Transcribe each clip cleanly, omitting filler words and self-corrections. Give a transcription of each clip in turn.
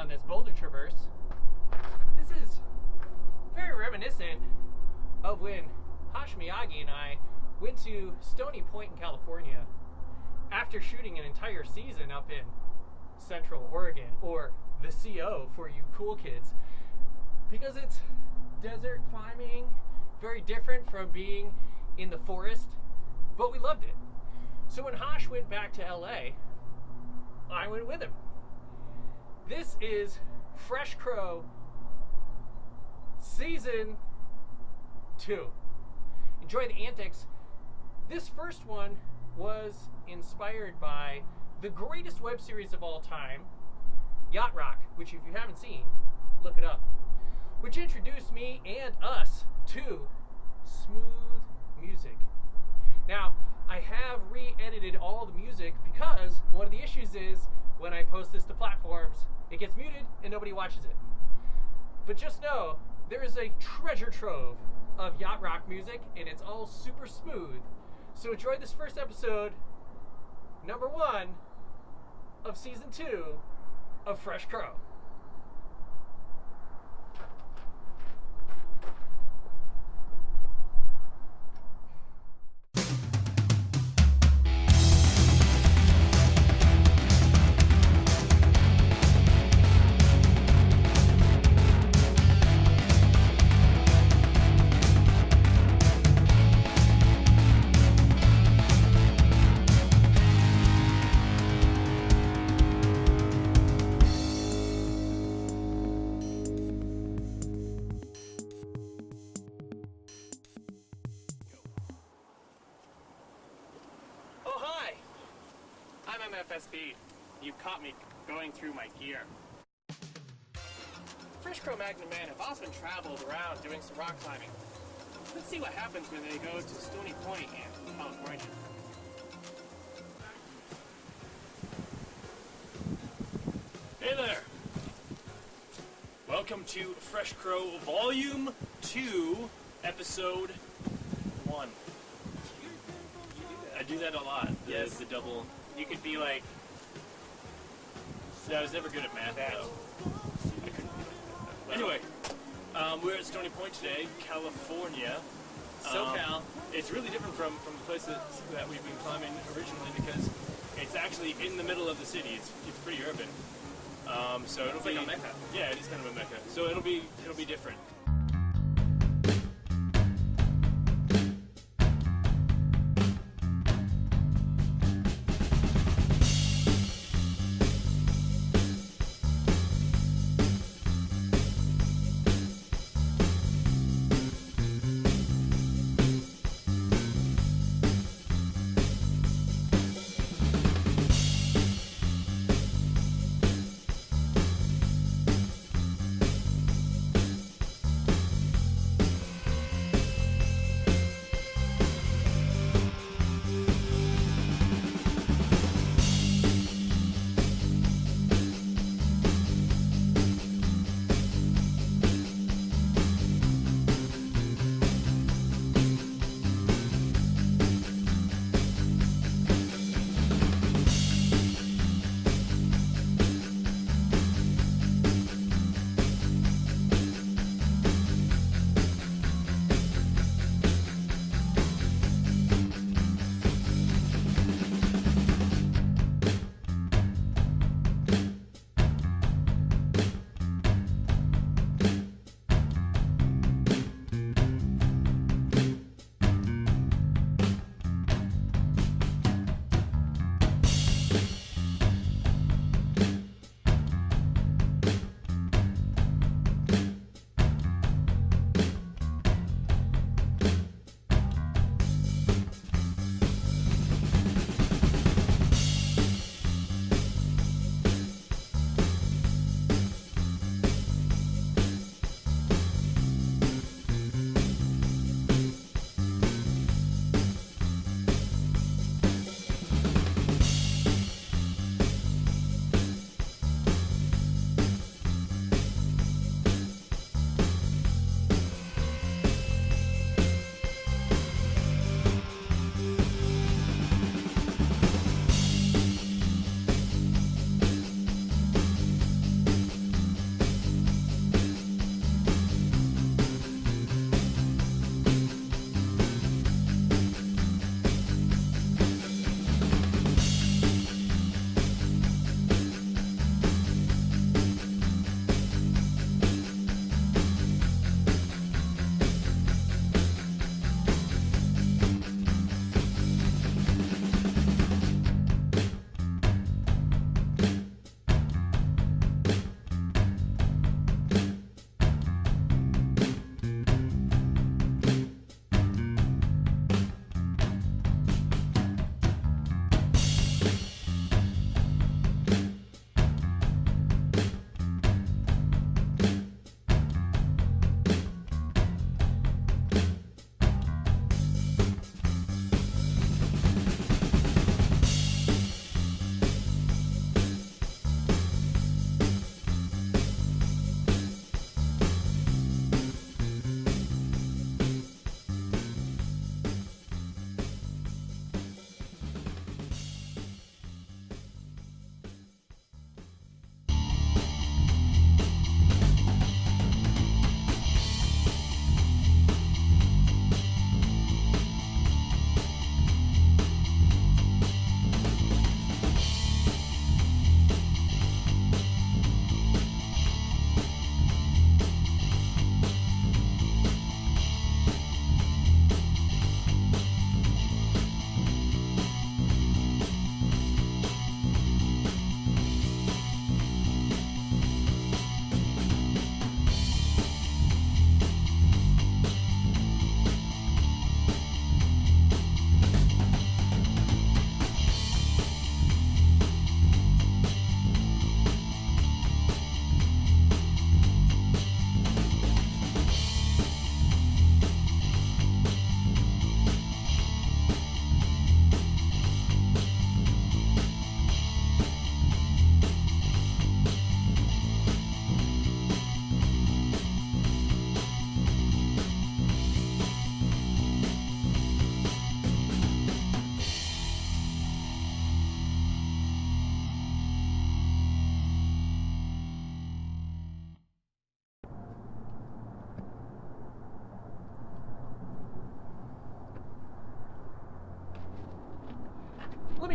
on this boulder traverse. This is very reminiscent of when Hosh Miagi and I went to Stony Point in California after shooting an entire season up in Central Oregon, or the CO for you cool kids, because it's desert climbing, very different from being in the forest, but we loved it. So when Hosh went back to LA, I went with him. This is Fresh Crow Season 2. Enjoy the antics. This first one was inspired by the greatest web series of all time, Yacht Rock, which if you haven't seen, look it up, which introduced me and us to smooth music. Now, I have re-edited all the music because one of the issues is when I post this to platforms, it gets muted and nobody watches it. But just know, there is a treasure trove of Yacht Rock music and it's all super smooth. So enjoy this first episode, number 1 of Season 2 of Fresh Crow. FSB, you caught me going through my gear. Fresh Crow MAGNON men have often traveled around doing some rock climbing. Let's see what happens when they go to Stony Point in California. Hey there! Welcome to Fresh Crow Volume 2, Episode 1. I do that a lot. Yes. The double. You could be like... I was never good at math, though. I couldn't be like that. Anyway, we're at Stony Point today, California. SoCal. It's really different from the place that we've been climbing originally because it's actually in the middle of the city. It's pretty urban. So it'll be like a mecca. Yeah, it is kind of a mecca. So it'll be different.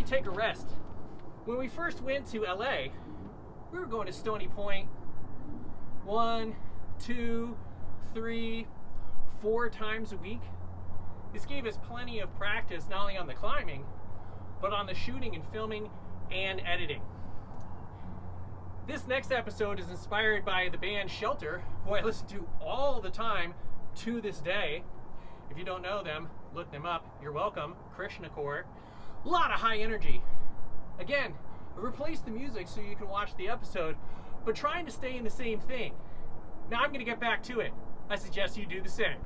take a rest. When we first went to LA, we were going to Stony Point 1, 2, 3, 4 times a week. This gave us plenty of practice, not only on the climbing, but on the shooting and filming and editing. This next episode is inspired by the band Shelter, who I listen to all the time to this day. If you don't know them, look them up. You're welcome. Krishnakor. A lot of high energy. Again, replace the music so you can watch the episode, but trying to stay in the same thing. Now I'm going to get back to it. I suggest you do the same.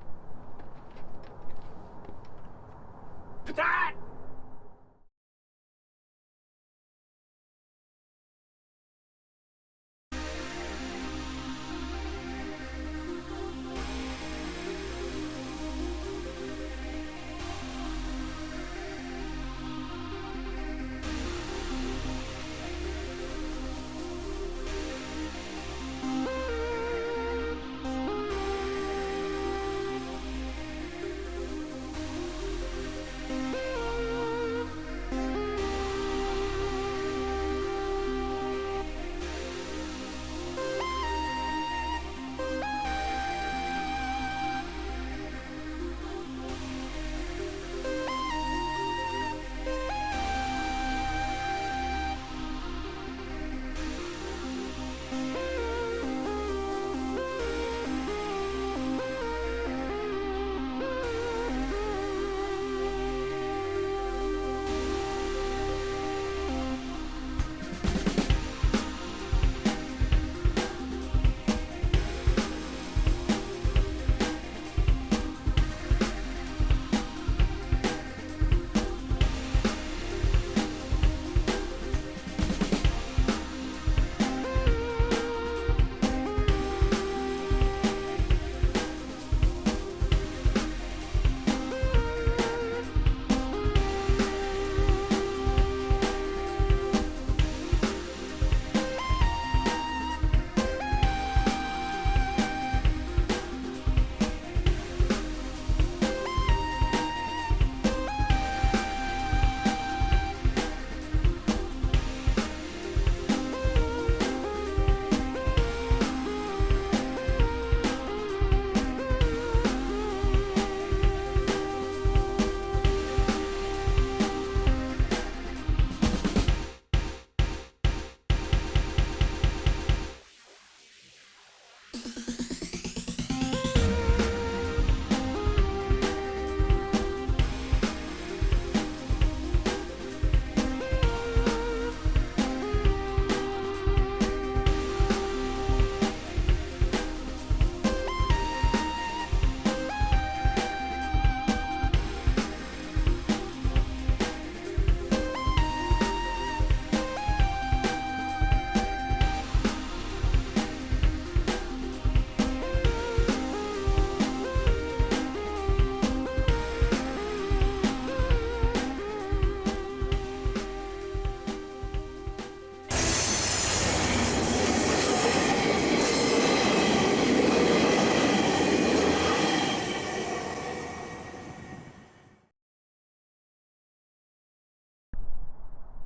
Patat!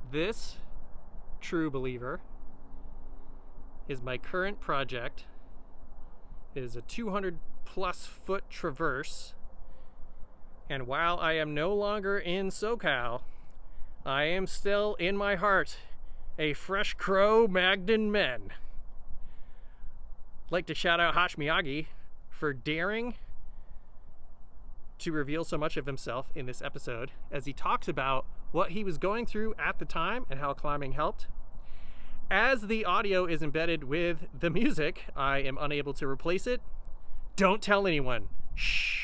This, true believer, is my current project. It is a 200 plus foot traverse, and while I am no longer in SoCal, I am still in my heart a fresh crow MAGNON men. I'd like to shout out Hosh Miagi for daring to reveal so much of himself in this episode as he talks about what he was going through at the time and how climbing helped. As the audio is embedded with the music, I am unable to replace it. Don't tell anyone. Shh.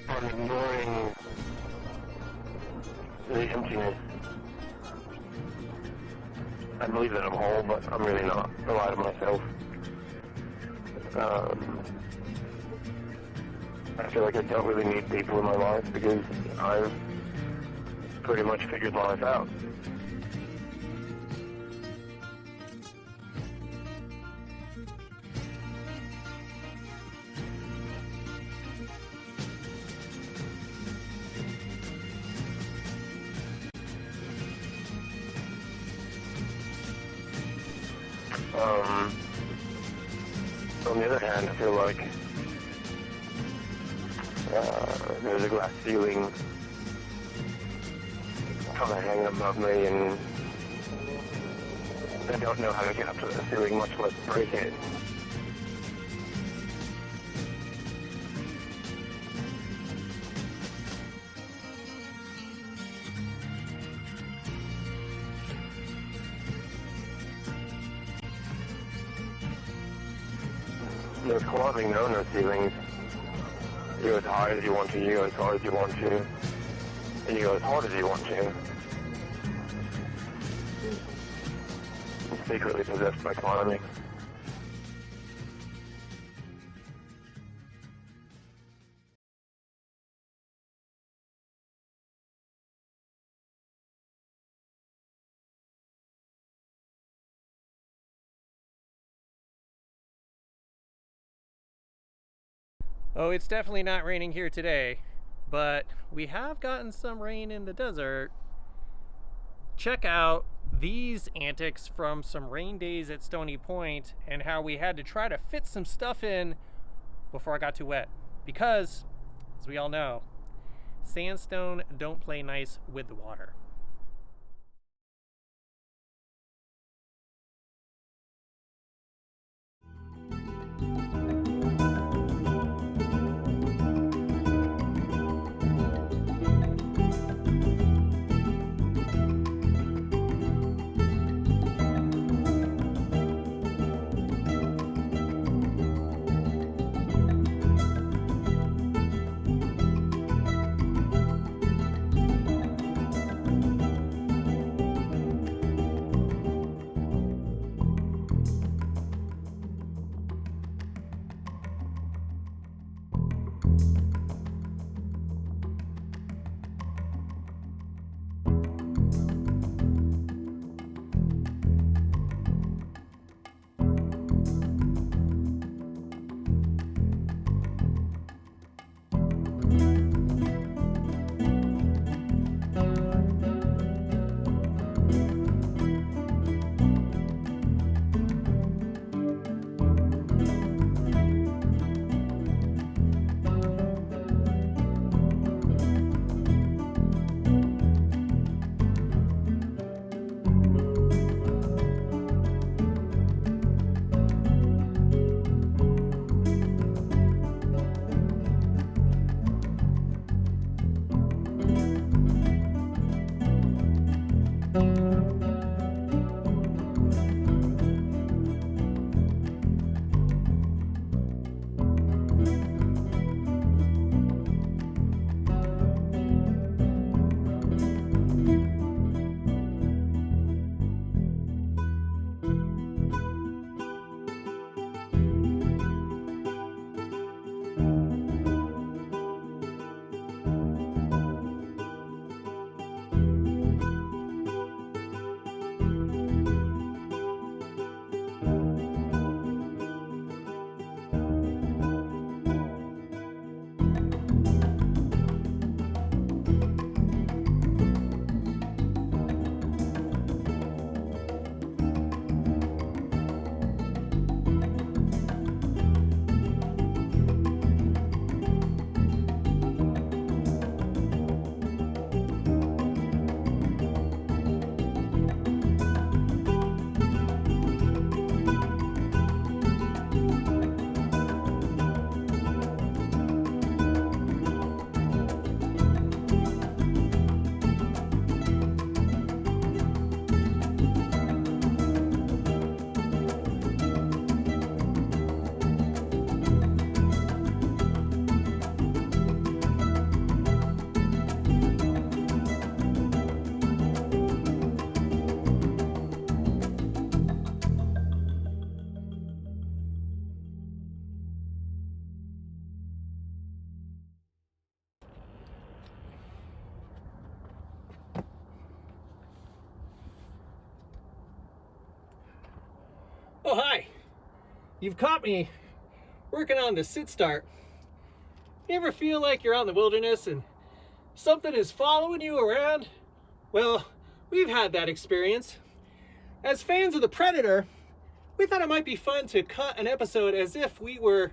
I'm ignoring the emptiness I believe that I'm whole, but I'm really not. I lie to myself. I feel like I don't really need people in my life because I've pretty much figured life out. On the other hand, I feel like there's a glass ceiling kind of hanging above me, and I don't know how to get up to the ceiling, much less break it. There's clothing, no ceilings. You go as high as you want to, you go as hard as you want to, and you go as hard as you want to. I'm secretly possessed by climbing. Oh, it's definitely not raining here today, but we have gotten some rain in the desert. Check out these antics from some rain days at Stony Point and how we had to try to fit some stuff in before I got too wet. Because, as we all know, sandstone don't play nice with the water. Oh, hi. You've caught me working on the sit start. You ever feel like you're out in the wilderness and something is following you around? Well, we've had that experience. As fans of The Predator, we thought it might be fun to cut an episode as if we were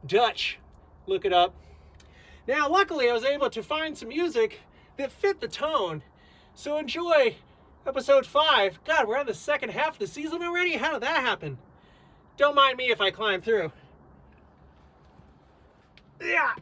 Dutch. Look it up. Now, luckily, I was able to find some music that fit the tone. So enjoy episode 5. God, we're on the second half of the season already? How did that happen? Don't mind me if I climb through. Yeah.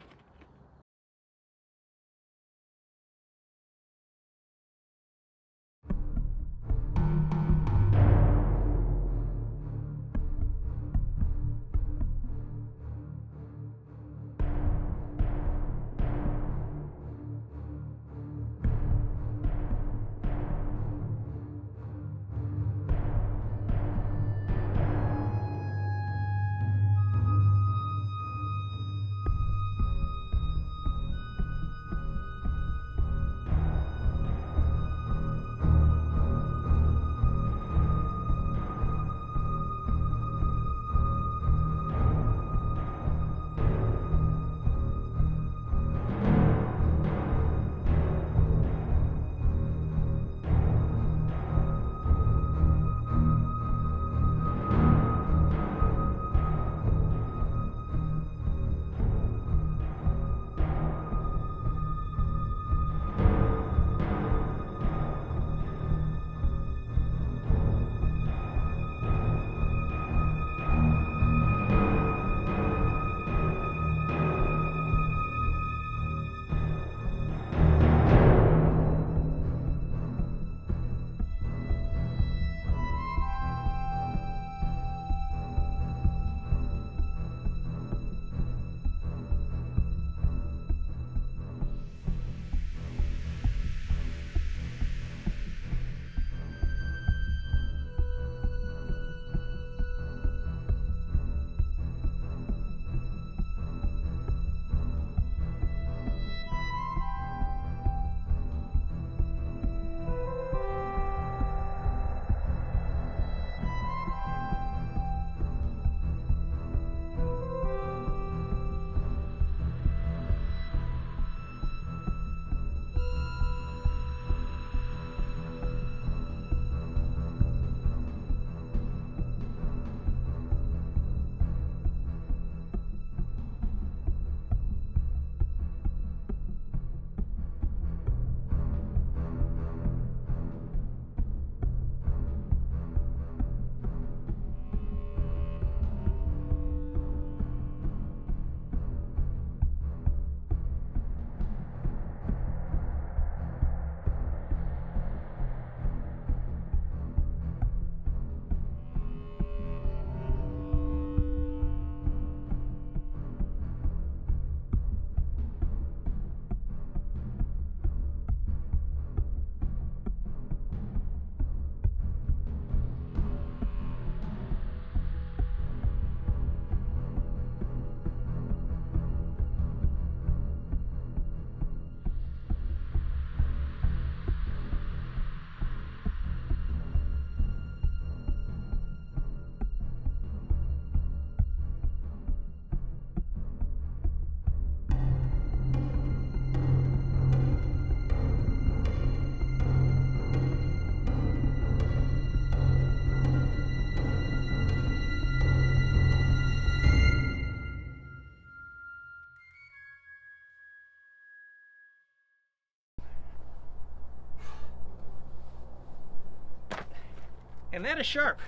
And that is sharp.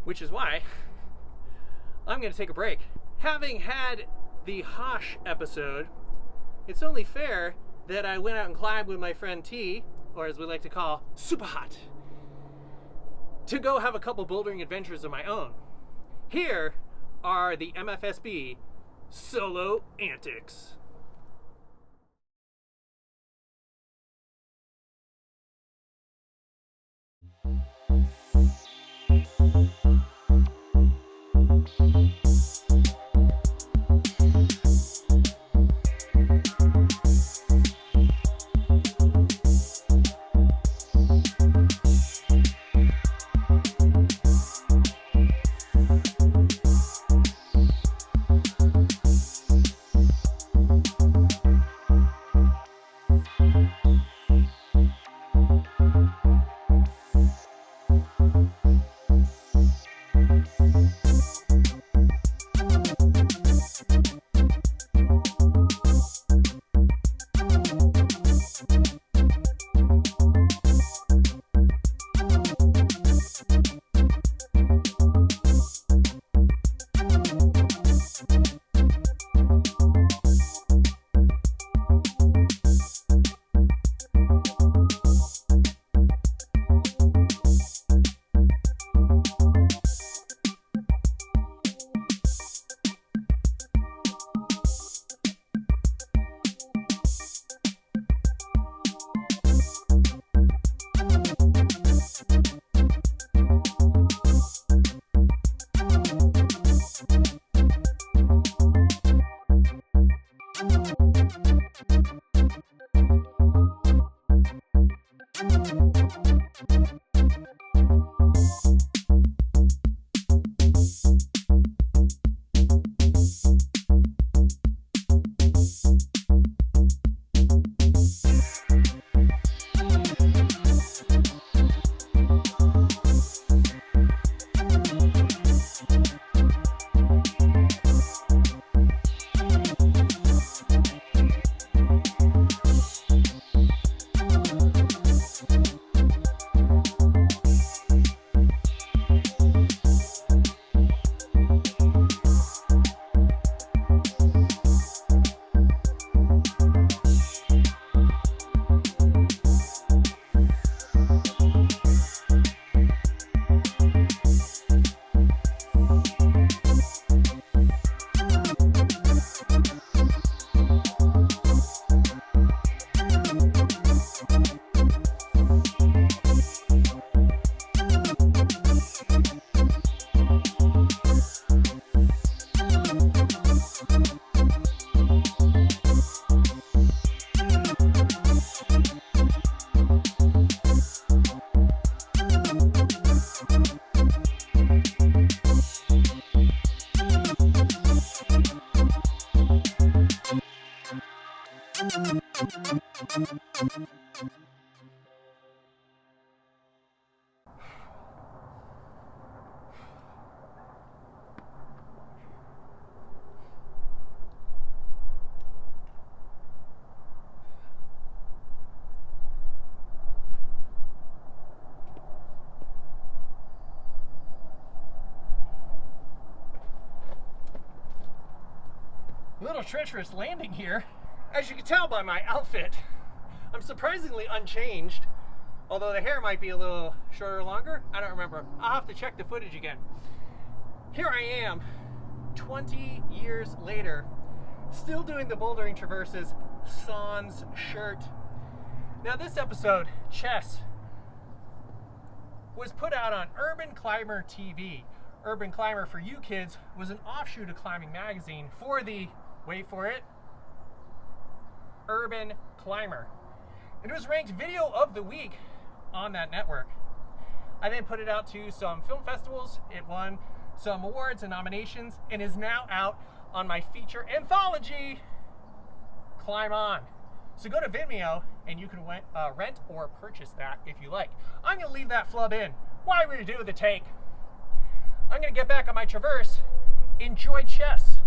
Which is why I'm going to take a break. Having had the Hosh episode, it's only fair that I went out and climbed with my friend T, or as we like to call, Super Hot, to go have a couple bouldering adventures of my own. Here are the MFSB solo antics. Little treacherous landing here. As you can tell by my outfit, I'm surprisingly unchanged. Although the hair might be a little shorter or longer, I don't remember. I'll have to check the footage again. Here I am, 20 years later, still doing the bouldering traverses, sans shirt. Now this episode, Chess, was put out on Urban Climber TV. Urban Climber, for you kids, was an offshoot of Climbing Magazine for the, wait for it, Urban Climber. It was ranked Video of the Week on that network. I then put it out to some film festivals. It won some awards and nominations and is now out on my feature anthology, Climb On. So go to Vimeo and you can rent or purchase that if you like. I'm going to leave that flub in while we do the take. I'm going to get back on my traverse. Enjoy Chess.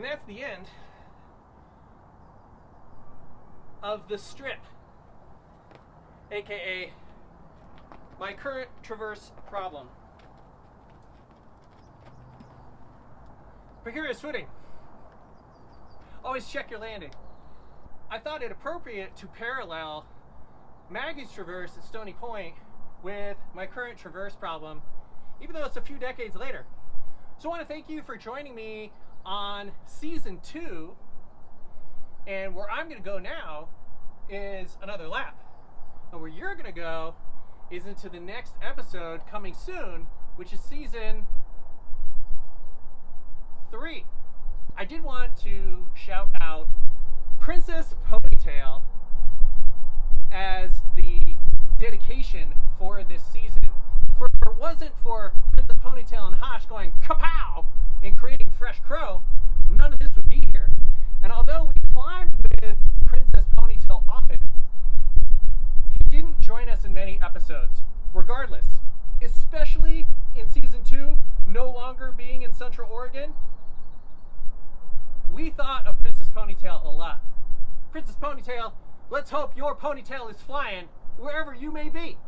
And that's the end of the strip, aka my current traverse problem. Precarious footing. Always check your landing. I thought it appropriate to parallel Maggie's traverse at Stony Point with my current traverse problem, even though it's a few decades later. So I want to thank you for joining me on season 2, and where I'm going to go now is another lap. And where you're going to go is into the next episode coming soon, which is season 3. I did want to shout out Princess Ponytail as the dedication for this season. For if it wasn't for Princess Ponytail and Hosh going kapow and creating Fresh Crow, none of this would be here. And although we climbed with Princess Ponytail often, he didn't join us in many episodes. Regardless, especially in season 2, no longer being in Central Oregon, we thought of Princess Ponytail a lot. Princess Ponytail, let's hope your ponytail is flying wherever you may be.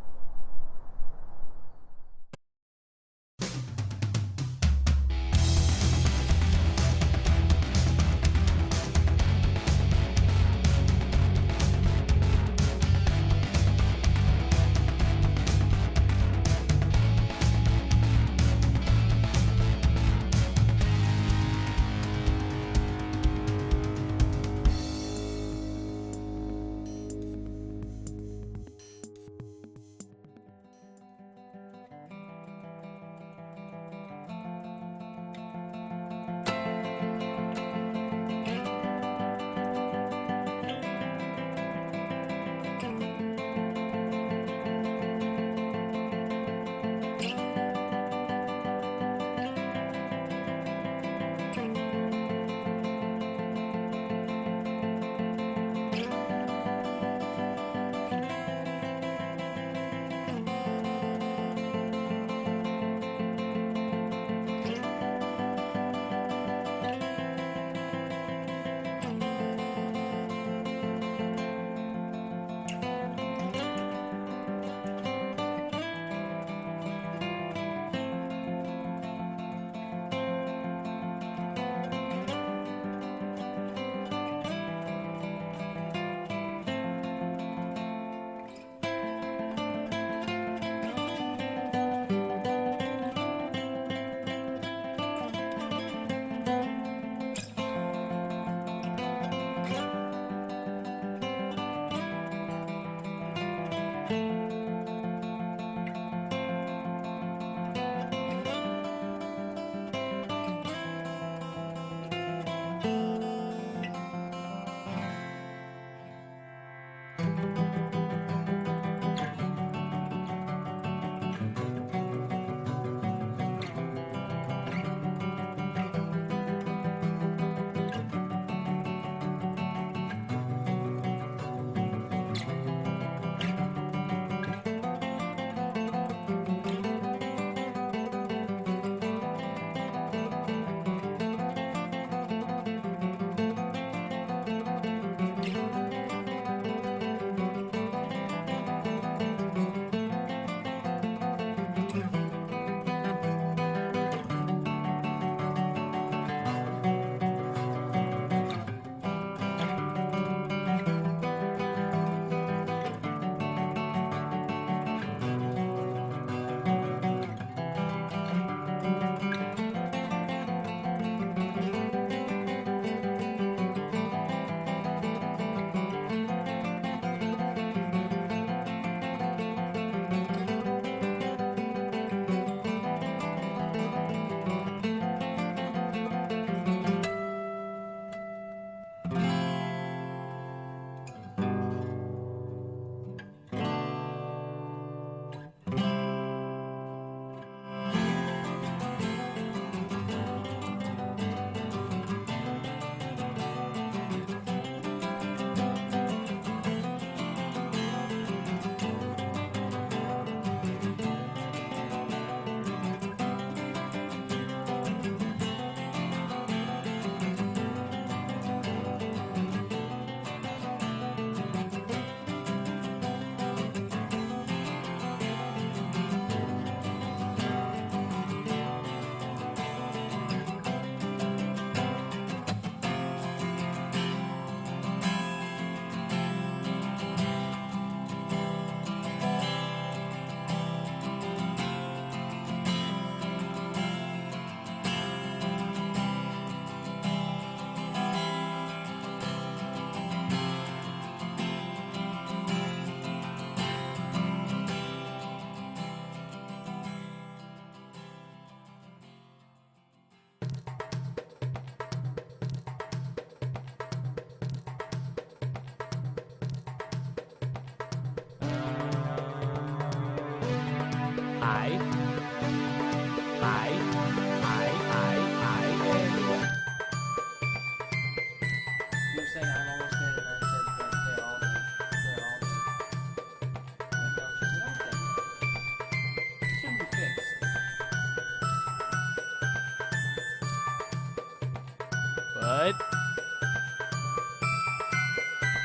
But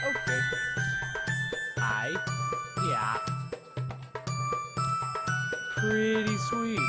okay. Yeah. Pretty sweet.